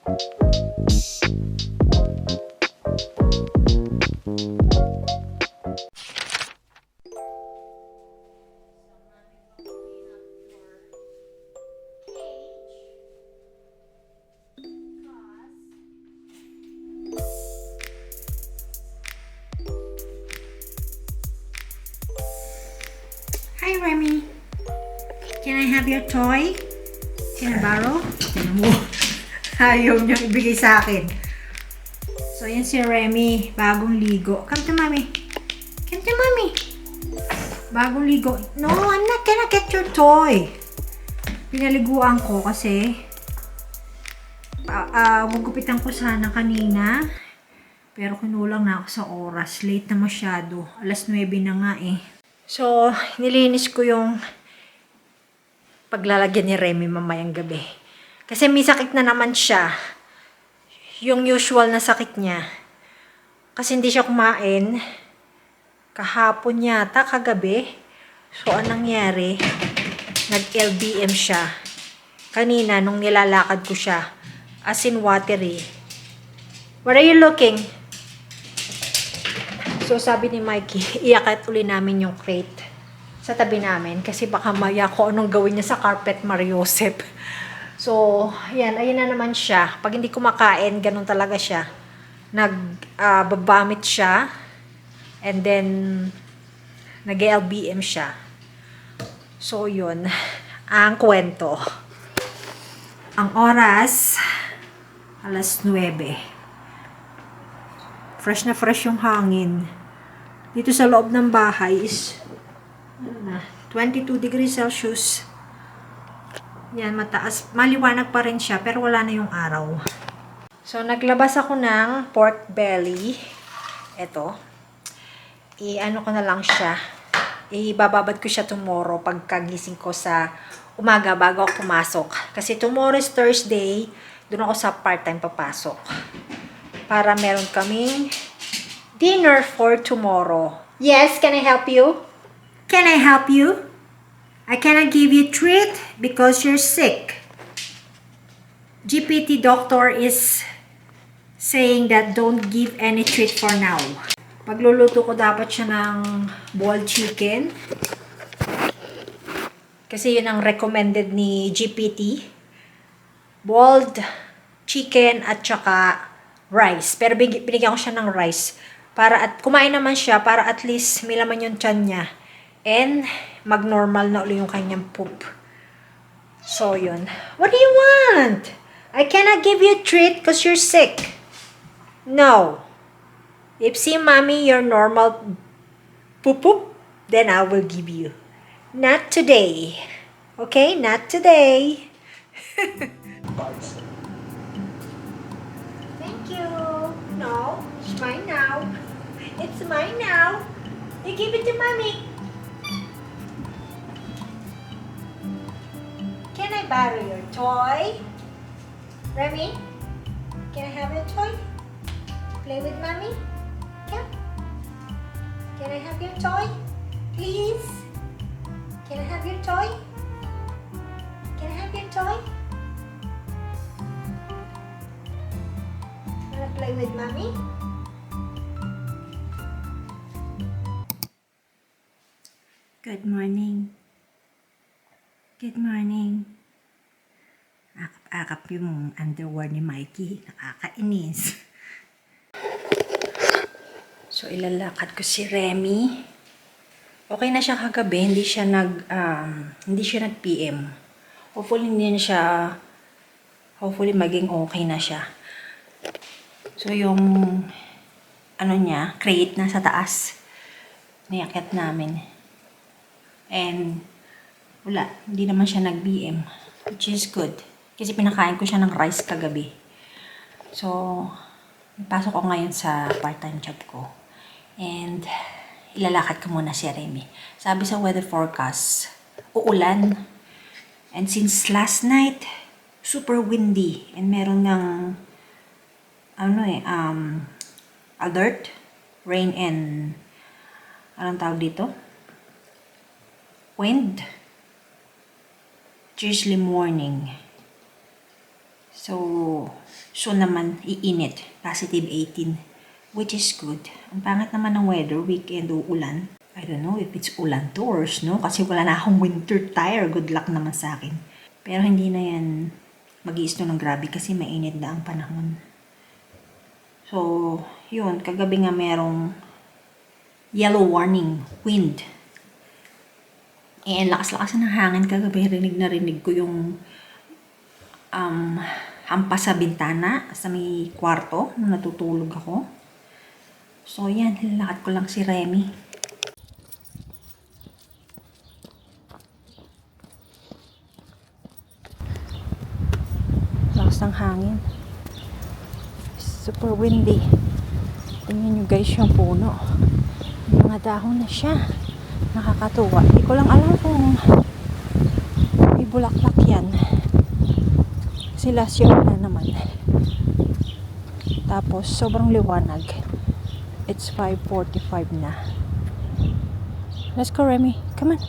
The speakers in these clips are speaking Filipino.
Hi, Remy. Can I have your toy? Can I borrow? Tignan mo. Ayaw niya ibigay sa akin. So, yan si Remy. Bagong ligo. Come to mommy. Come to mommy. Bagong ligo. No, I'm not gonna get your toy. Pinaliguan ko kasi gugupitan ko sana kanina. Pero kinulang na ako sa oras. Late na masyado. 9:00 na nga eh. So, nilinis ko yung paglalagyan ni Remy mamayang gabi. Kasi may sakit na naman siya. Yung usual na sakit niya. Kasi hindi siya kumain. Kahapon yata, kagabi. So, anong nangyari? Nag-LBM siya. Kanina, nung nilalakad ko siya. As in watery. Where are you looking? So, sabi ni Mikey, iyakat uli namin yung crate sa tabi namin. Kasi baka maya ko anong gawin niya sa carpet, Mariosep. So, yan. Ayun na naman siya. Pag hindi kumakain, ganun talaga siya. Nagbabamit siya. And then, nag-LBM siya. So, yun. Ang kwento. Ang oras, 9:00. Fresh na fresh yung hangin. Dito sa loob ng bahay is 22 degrees Celsius. Yan, mataas. Maliwanag pa rin siya, pero wala na yung araw. So, naglabas ako ng pork belly. Ito. I-ano ko na lang siya. Ibababad ko siya tomorrow pagkagising ko sa umaga bago ako pumasok. Kasi tomorrow is Thursday. Doon ako sa part-time papasok. Para meron kaming dinner for tomorrow. Yes, can I help you? Can I help you? I cannot give you treat because you're sick. GPT doctor is saying that don't give any treat for now. Pagluluto ko dapat siya ng boiled chicken. Kasi yun ang recommended ni GPT. Boiled chicken at saka rice. Pero binigyan ko siya ng rice. Para at kumain naman siya para at least may laman yung tiyan niya. And mag-normal na ulit yung kanyang poop. So, yun. What do you want? I cannot give you a treat because you're sick. No. If see mommy your normal poop, then I will give you. Not today. Okay? Not today. Thank you. No, it's mine now. It's mine now. You give it to mommy. Can I borrow your toy? Remy? Can I have your toy? Play with mommy? Yeah? Can I have your toy? Please? Can I have your toy? Can I have your toy? Wanna play with mommy? Good morning. Good morning. Akap-akap yung underwear ni Mikey. Nakakainis. So, ilalakad ko si Remy. Okay na siya kagabi. Hindi siya nag-PM. Hopefully maging okay na siya. So, yung crate na sa taas. Niyakyat namin. And, wala. Hindi naman siya nag-BM. Which is good. Kasi pinakain ko siya ng rice kagabi. So, pasok ko ngayon sa part-time job ko. And, ilalakad ko muna si Remy. Sabi sa weather forecast, uulan. And since last night, super windy. And meron ng, alert. Rain and, anong tawag dito? Wind. Tuesday morning. So, soon naman iinit. Positive 18. Which is good. Ang pangit naman ng weather, weekend o ulan. I don't know if it's ulan to or snow kasi wala na akong winter tire. Good luck naman sa akin. Pero hindi na yan mag-i-snow ng grabe kasi mainit na ang panahon. So, yun. Kagabi nga merong yellow warning, wind. And lakas-lakas ng hangin kagabi. Rinig ko yung hampas sa bintana sa may kwarto nung natutulog ako. So, yan. Hilakad ko lang si Remy. Lakas ng hangin. Super windy. Tingnan nyo guys yung puno. May mga dahon na siya. Nakakatuwa. Hindi ko lang alam kung may bulaklak yan. Kasi last year na naman. Tapos sobrang liwanag. It's 5:45 na. Let's go, Remy. Come on.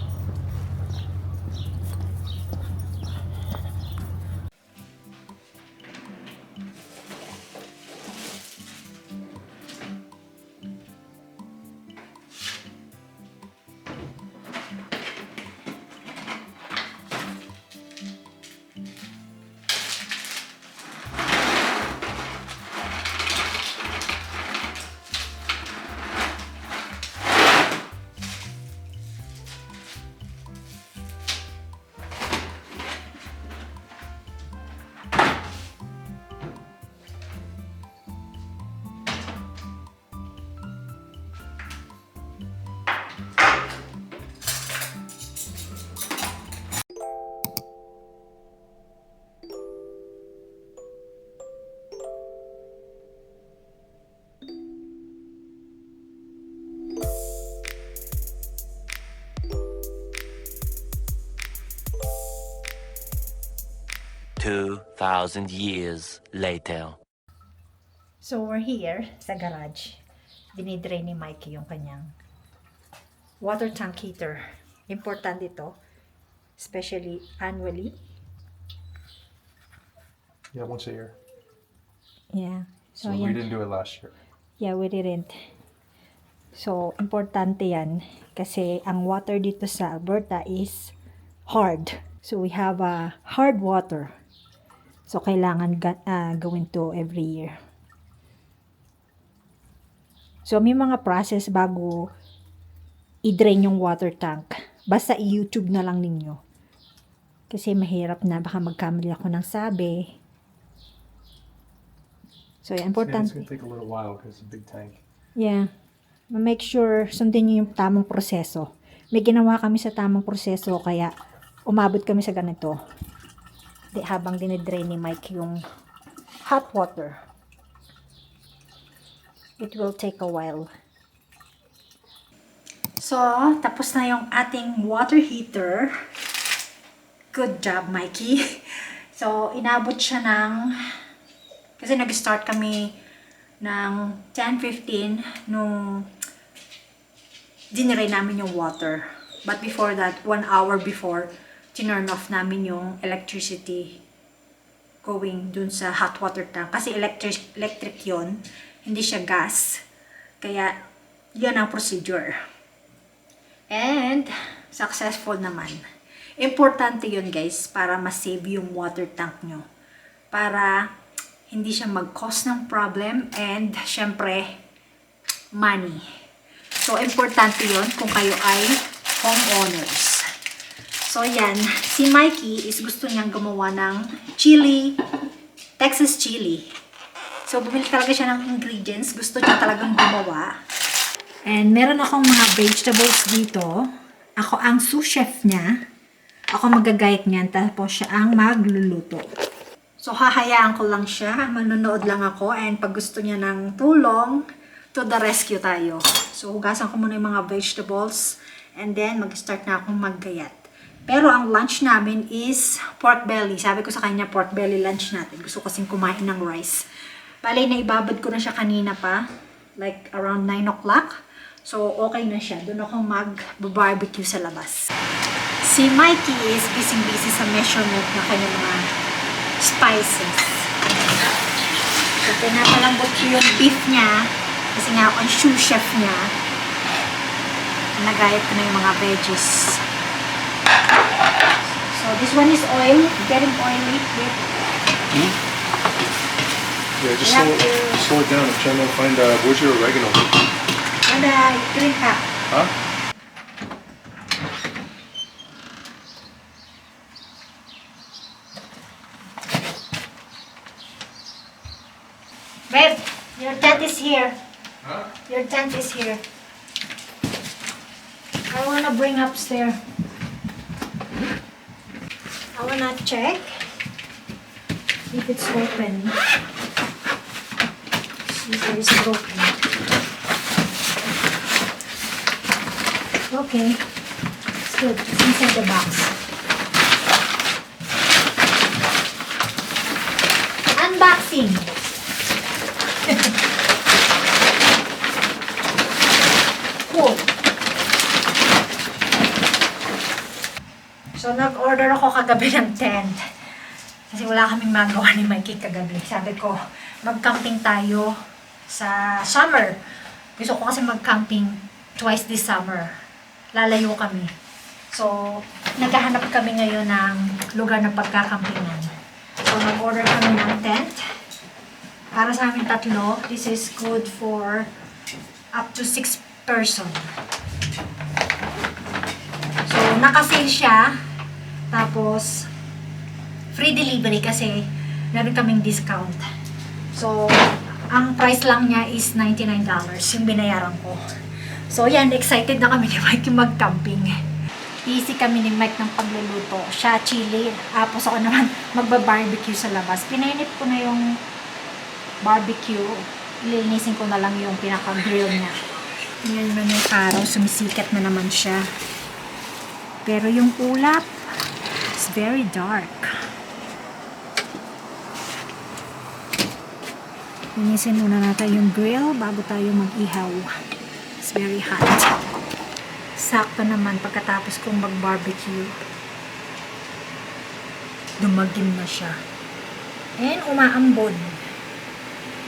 "2,000 years later." So, we're here sa garage. Dinidrain ni Mikey yung kanyang water tank heater. Importante ito, especially annually. Yeah, once a year. Yeah. So we didn't do it last year. Yeah, we didn't. So, importante yan kasi ang water dito sa Alberta is hard. So, we have a hard water. So, kailangan gawin to every year. So, may mga process bago i-drain yung water tank. Basta i-YouTube na lang ninyo. Kasi mahirap na. Baka magkamali ako ng sabi. So, Yeah, important. it's gonna take a little while because it's a big tank. Yeah. Make sure sundin nyo yung tamang proseso. May ginawa kami sa tamang proseso kaya umabot kami sa ganito. Habang dinidrain ni Mike yung hot water. It will take a while. So, tapos na yung ating water heater. Good job, Mikey. So, inabot siya ng... Kasi nag-start kami ng 10:15 nung diniray namin yung water. But before that, 1 hour before, tinurn off namin yung electricity going dun sa hot water tank. Kasi electric yon, hindi siya gas. Kaya, yun ang procedure. And, successful naman. Importante yun guys, para ma-save yung water tank nyo. Para hindi siya mag-cause ng problem and, syempre, money. So, importante yun kung kayo ay homeowners. So, yan. Si Mikey is gusto niyang gumawa ng chili, Texas chili. So, bumili talaga siya ng ingredients. Gusto niya talagang gumawa. And meron akong mga vegetables dito. Ako ang sous chef niya. Ako magagayat niyan. Tapos siya ang magluluto. So, hahayaan ko lang siya. Manonood lang ako. And pag gusto niya ng tulong, to the rescue tayo. So, hugasan ko muna yung mga vegetables. And then, mag-start na akong maggayat. Pero ang lunch namin is pork belly. Sabi ko sa kanya, pork belly lunch natin. Gusto ko kasing kumain ng rice. Bale, naibabad ko na siya kanina pa. Like, around 9 o'clock. So, okay na siya. Doon ako mag-barbecue sa labas. Si Mikey is busy-busy sa measurement na kanyang mga spices. So, pinapalambot ko yung beef niya. Kasi nga ako ang sous chef niya. Nagayat ko na yung mga veggies. So, this one is oil. Getting oily. Yeah, just Yeah. slow it down. I'm trying to find, where's your oregano? And green cap. Huh? Babe, your tent is here. Huh? Your tent is here. I wanna bring upstairs. I wanna check if it's open. See if it's broken. Okay. It's good. It's inside the box. Unboxing. Cool. So, nag-order ako kagabi ng tent. Kasi wala kaming magawa ni Mikey kagabi. Sabi ko, mag-camping tayo sa summer. Gusto ko kasi mag-camping twice this summer. Lalayo kami. So, naghahanap kami ngayon ng lugar na pagkakampingan. So, nag-order kami ng tent. Para sa amin tatlo, this is good for up to 6 person. So, naka-sale siya. Tapos, free delivery kasi meron kaming discount. So, ang price lang niya is $99 yung binayaran ko. So, yan. Excited na kami ni Mike mag-camping. Easy kami ni Mike ng pagluluto. Siya, chili. Tapos ako naman magba-barbecue sa labas. Pinainit ko na yung barbecue. Ilinisin ko na lang yung pinaka-grill niya. Yan naman yung araw. Sumisikat na naman siya. Pero yung ulap, it's very dark. Linisin muna natin yung grill bago tayo mag-ihaw. It's very hot. Sakto naman pagkatapos kong mag-barbecue. Dumagim na siya. And umaambon.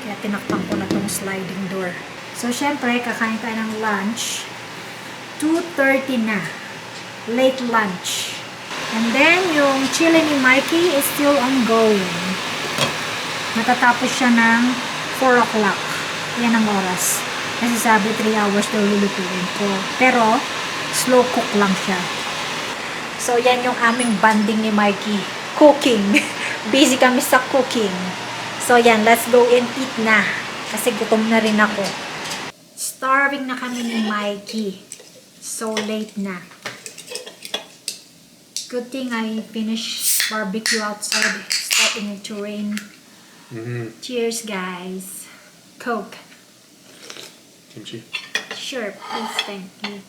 Kaya tinakpan ko na tong sliding door. So, syempre, kakain tayo ng lunch. 2:30 na. Late lunch. And then, yung chili ni Mikey is still ongoing. Matatapos siya ng 4 o'clock. Yan ang oras. Kasi sabi 3 hours daw lulutuin ko. Pero, slow cook lang siya. So, yan yung aming banding ni Mikey. Cooking. Busy kami sa cooking. So, yan. Let's go and eat na. Kasi gutom na rin ako. Starving na kami ni Mikey. So, late na. Good thing I finished barbecue outside. Starting to rain. Cheers, guys. Coke. Kimchi. Sure, please, thank you.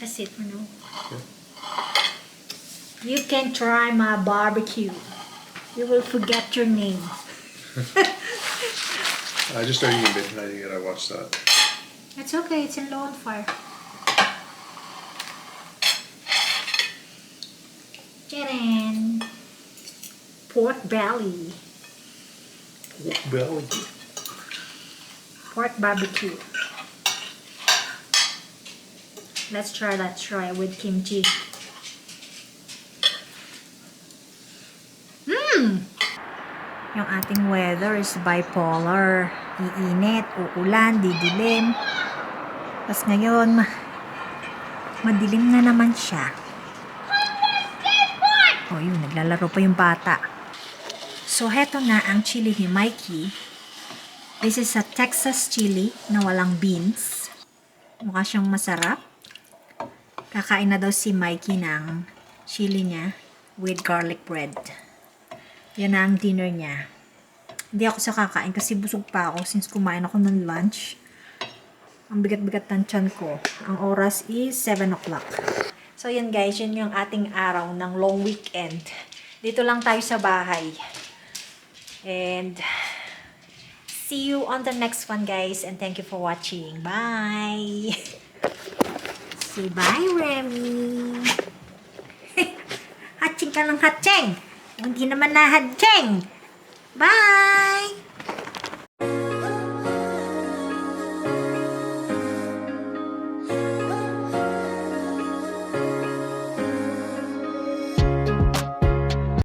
That's it, no? You can try my barbecue. You will forget your name. I just started eating Midnight yet. I watched that. It's okay, it's in low on fire. Tadam! Pork belly. Pork belly. Pork barbecue. Let's try with kimchi. Yung ating weather is bipolar. Iinit, uulan, didilim. Tapos ngayon, madilim na naman siya. Oh, yun, naglalaro pa yung bata. So, heto na ang chili ni Mikey. This is a Texas chili na walang beans. Mukha siyang masarap. Kakain na daw si Mikey ng chili niya with garlic bread. Yan na ang dinner niya. Hindi ako sa kakain kasi busog pa ako since kumain ako ng lunch. Ang bigat-bigat ng tiyan ko. Ang oras is 7 o'clock. So yan guys, yun yung ating araw ng long weekend. Dito lang tayo sa bahay. And see you on the next one guys. And thank you for watching. Bye! Say bye, Remy! Hatching ka ng hatching! Hindi naman nahadjeng. Bye!